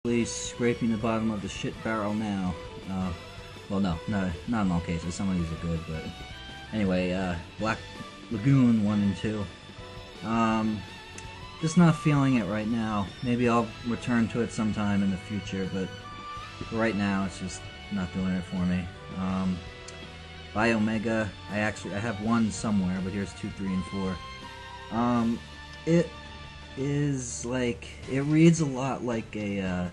Scraping the bottom of the shit barrel now. Well, no, not in all cases. Some of these are good, but anyway, Black Lagoon 1 and 2. Just not feeling it right now. Maybe I'll return to it sometime in the future, but right now it's just not doing it for me. Biomega, I have one somewhere, but here's 2, 3, and 4. It is like, it reads a lot like a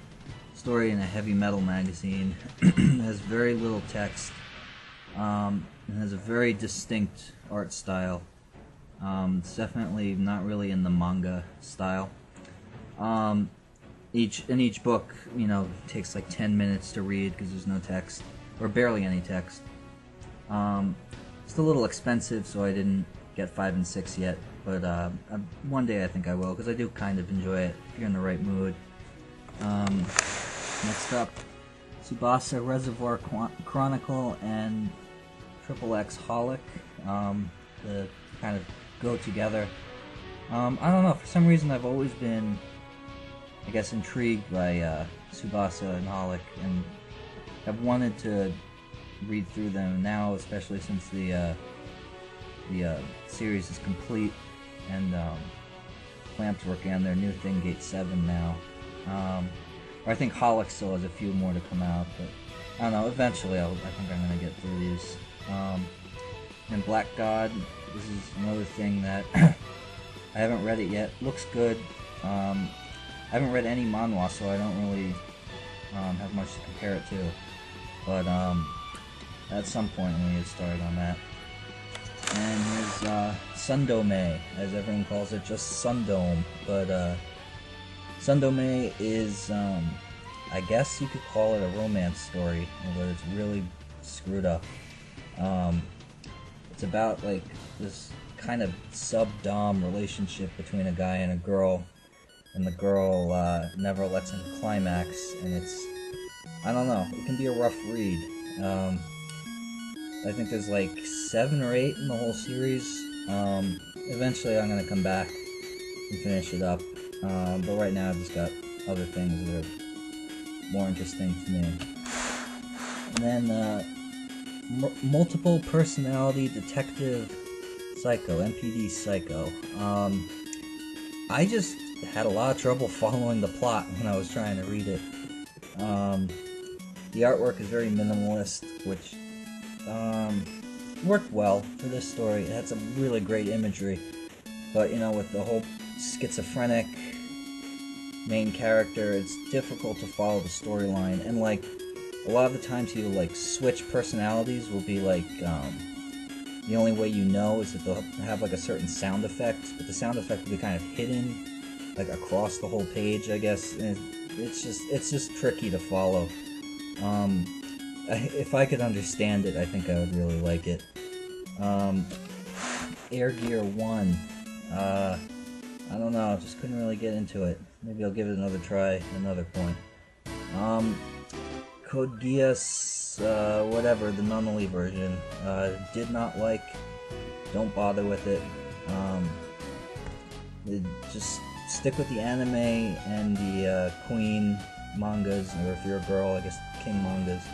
story in a heavy metal magazine. It has very little text. It has a very distinct art style. It's definitely not really in the manga style. Each book, you know, takes like 10 minutes to read because there's no text, or barely any text. It's a little expensive, so I didn't get 5 and 6 yet, but one day I think I will, because I do kind of enjoy it if you're in the right mood. Next up, Tsubasa Reservoir Chronicle and XXX Holic. The kind of go together. I don't know, for some reason I've always been, I guess, intrigued by Tsubasa and Holic, and I've wanted to read through them now, especially since the series is complete, and Clamp's working on their new thing, Gate 7 now. I think Holic still has a few more to come out, but I don't know, eventually I think I'm going to get through these. And Black God, this is another thing that I haven't read it yet. Looks good. I haven't read any manhwa, so I don't really have much to compare it to. But at some point I'm going to get started on that. And here's Sundome, as everyone calls it, just Sundome. But Sundome is, I guess you could call it a romance story, but it's really screwed up. It's about like this kind of sub-dom relationship between a guy and a girl, and the girl never lets him climax, and it's, I don't know, it can be a rough read. I think there's like 7 or 8 in the whole series. Eventually I'm going to come back and finish it up, but right now I've just got other things that are more interesting to me. And then Multiple Personality Detective Psycho, MPD Psycho. I just had a lot of trouble following the plot when I was trying to read it. The artwork is very minimalist, which worked well for this story. It had some really great imagery, but you know, with the whole schizophrenic main character, it's difficult to follow the storyline, and like a lot of the times he'll like switch personalities, will be like the only way you know is that they'll have like a certain sound effect, but the sound effect will be kind of hidden like across the whole page, I guess, and it's just tricky to follow. If I could understand it, I think I would really like it. Air Gear 1, I don't know, just couldn't really get into it. Maybe I'll give it another try at another point. Code Geass, whatever, the Nunnery version, did not like, don't bother with it. Just stick with the anime and the Queen mangas, or if you're a girl, I guess King mangas.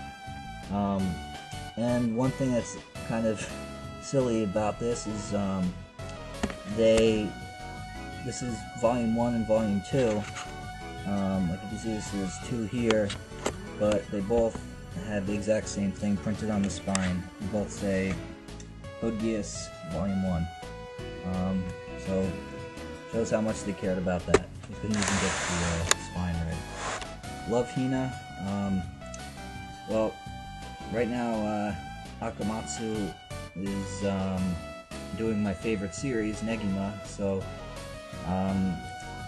And one thing that's kind of silly about this is this is Volume 1 and Volume 2. Like you can see, there's 2 here, but they both have the exact same thing printed on the spine. They both say Code Geass Volume 1. So shows how much they cared about that. You couldn't even get the spine right. Love Hina. Well, right now Akamatsu is doing my favorite series, Negima, so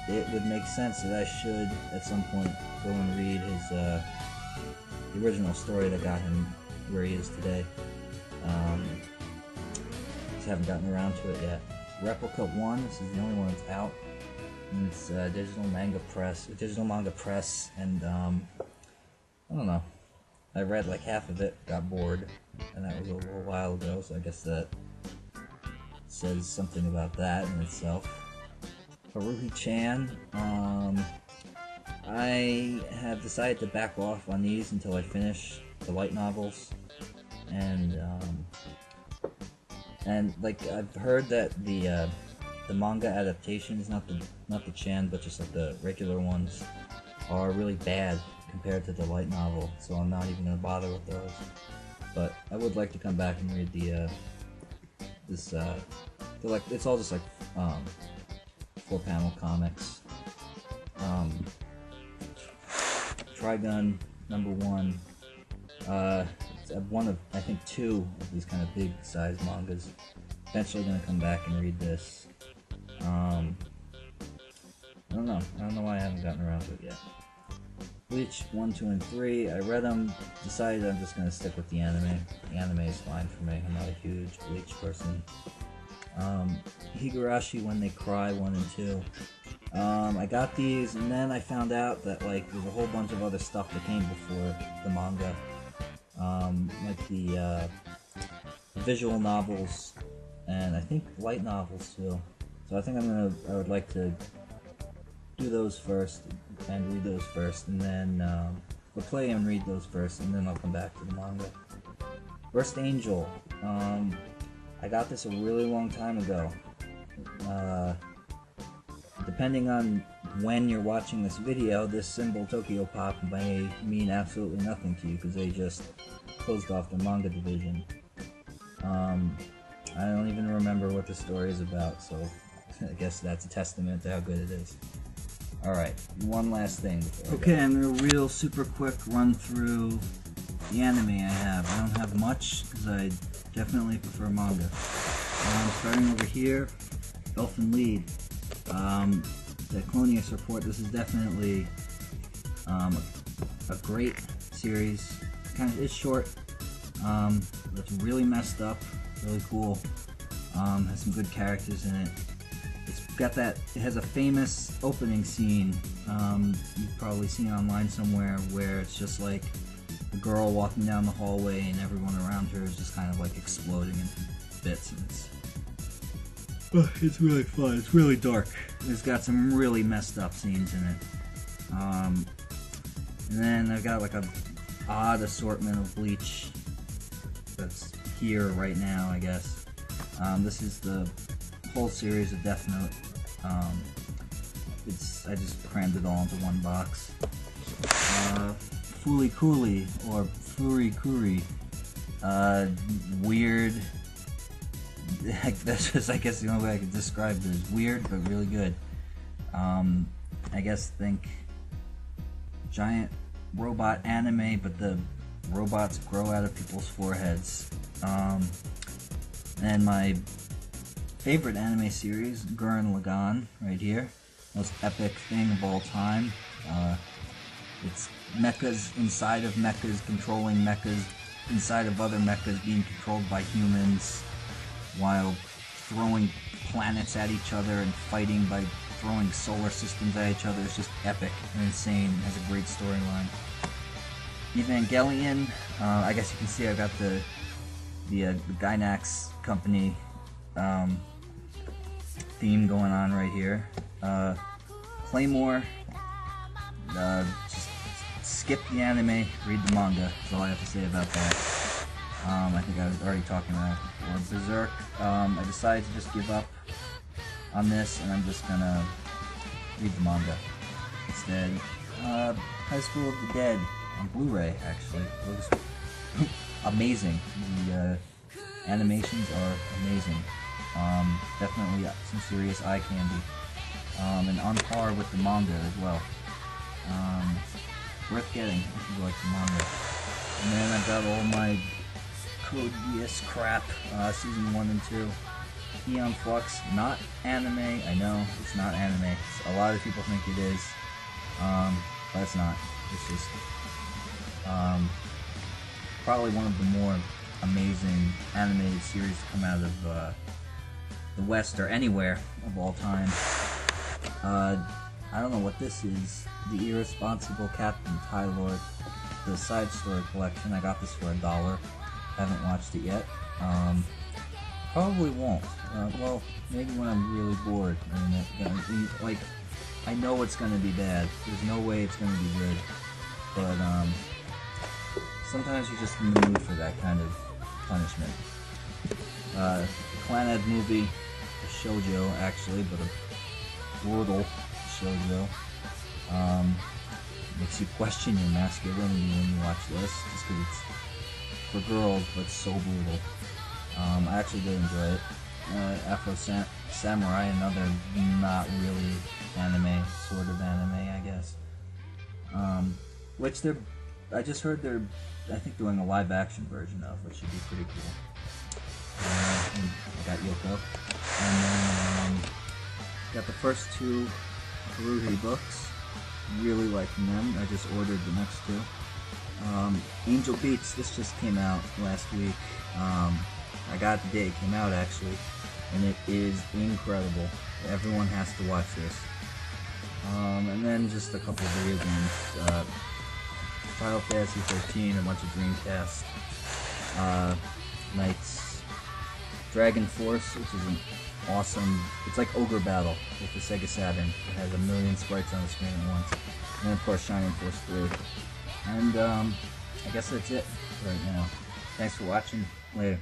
it would make sense that I should at some point go and read his the original story that got him where he is today. Just haven't gotten around to it yet. Replica 1, this is the only one that's out, and it's digital manga press, and I don't know, I read like half of it, got bored, and that was a little while ago, so I guess that says something about that in itself. Haruhi-chan, I have decided to back off on these until I finish the light novels, and like I've heard that the manga adaptations, not the Chan, but just like the regular ones, are really bad compared to the light novel. So I'm not even gonna bother with those. But I would like to come back and read it's all just like 4-panel comics. Trigun #1. It's one of, I think, 2 of these kind of big size mangas. Eventually gonna come back and read this. I don't know why I haven't gotten around to it yet. Bleach 1, 2, and 3. I read them, decided I'm just gonna stick with the anime. The anime is fine for me. I'm not a huge Bleach person. Higurashi When They Cry 1 and 2. I got these, and then I found out that like there's a whole bunch of other stuff that came before the manga, like the visual novels, and I think light novels too. So I think I would like to do those first and read those first, and then or play and read those first, and then I'll come back to the manga. First Angel. I got this a really long time ago. Depending on when you're watching this video, this symbol Tokyo Pop may mean absolutely nothing to you because they just closed off the manga division. I don't even remember what the story is about, so I guess that's a testament to how good it is. Alright, one last thing. Okay, I'm going to real super quick run through the anime I have. I don't have much because I definitely prefer manga. Starting over here, Elfen Lied. The Clonius Report. This is definitely a great series. It's short. It's really messed up. Really cool. Has some good characters in it. It's got that. It has a famous opening scene. You've probably seen online somewhere where it's just like a girl walking down the hallway and everyone around her is just kind of like exploding in bits. And it's really fun. It's really dark. It's got some really messed up scenes in it. And then I've got like a odd assortment of Bleach that's here right now, I guess. This is the whole series of Death Note. I just crammed it all into one box. Fooly Cooly, or Furikuri. Weird. That's just, I guess, the only way I could describe it is weird, but really good. I guess think giant robot anime, but the robots grow out of people's foreheads. And my favorite anime series, Gurren Lagann, right here. Most epic thing of all time. It's mechas inside of mechas, controlling mechas, inside of other mechas, being controlled by humans, while throwing planets at each other and fighting by throwing solar systems at each other. It's just epic and insane. It has a great storyline. Evangelion, I guess you can see I've got the Gainax company theme going on right here. Claymore, just skip the anime, read the manga, that's all I have to say about that. I think I was already talking about it before. Berserk, I decided to just give up on this, and I'm just gonna read the manga instead. High School of the Dead on Blu-ray, actually. It looks amazing. The animations are amazing. Definitely some serious eye candy. And on par with the manga as well. Worth getting if you like the manga. And then I've got all my Code Geass crap, season 1 and 2. Eon Flux, not anime. I know it's not anime. A lot of people think it is, but it's not. It's just probably one of the more amazing animated series to come out of the West or anywhere of all time. I don't know what this is. The Irresponsible Captain Tylor, the side story collection. I got this for $1. Haven't watched it yet. Probably won't. Well, maybe when I'm really bored. I mean, like, I know it's gonna be bad. There's no way it's gonna be good. But sometimes you're just in the mood for that kind of punishment. Clanad movie, a shoujo actually, but a brutal shoujo. Makes you question your masculinity when you watch this, just because it's for girls, but so brutal. I actually did enjoy it. Afro Samurai, another not really anime, sort of anime, I guess. Which I just heard they're, I think, doing a live action version of, which should be pretty cool. I got Yoko. And then, got the first two Haruhi books. Really liking them. I just ordered the next two. Angel Beats, this just came out last week. I got it the day it came out, actually, and it is incredible. Everyone has to watch this. And then just a couple of video games. Final Fantasy 13, a bunch of Dreamcast Knights. Dragon Force, which is an awesome, it's like Ogre Battle with the Sega Saturn. It has a million sprites on the screen at once. And then of course Shining Force 3. And I guess that's it right now. Thanks for watching. Later.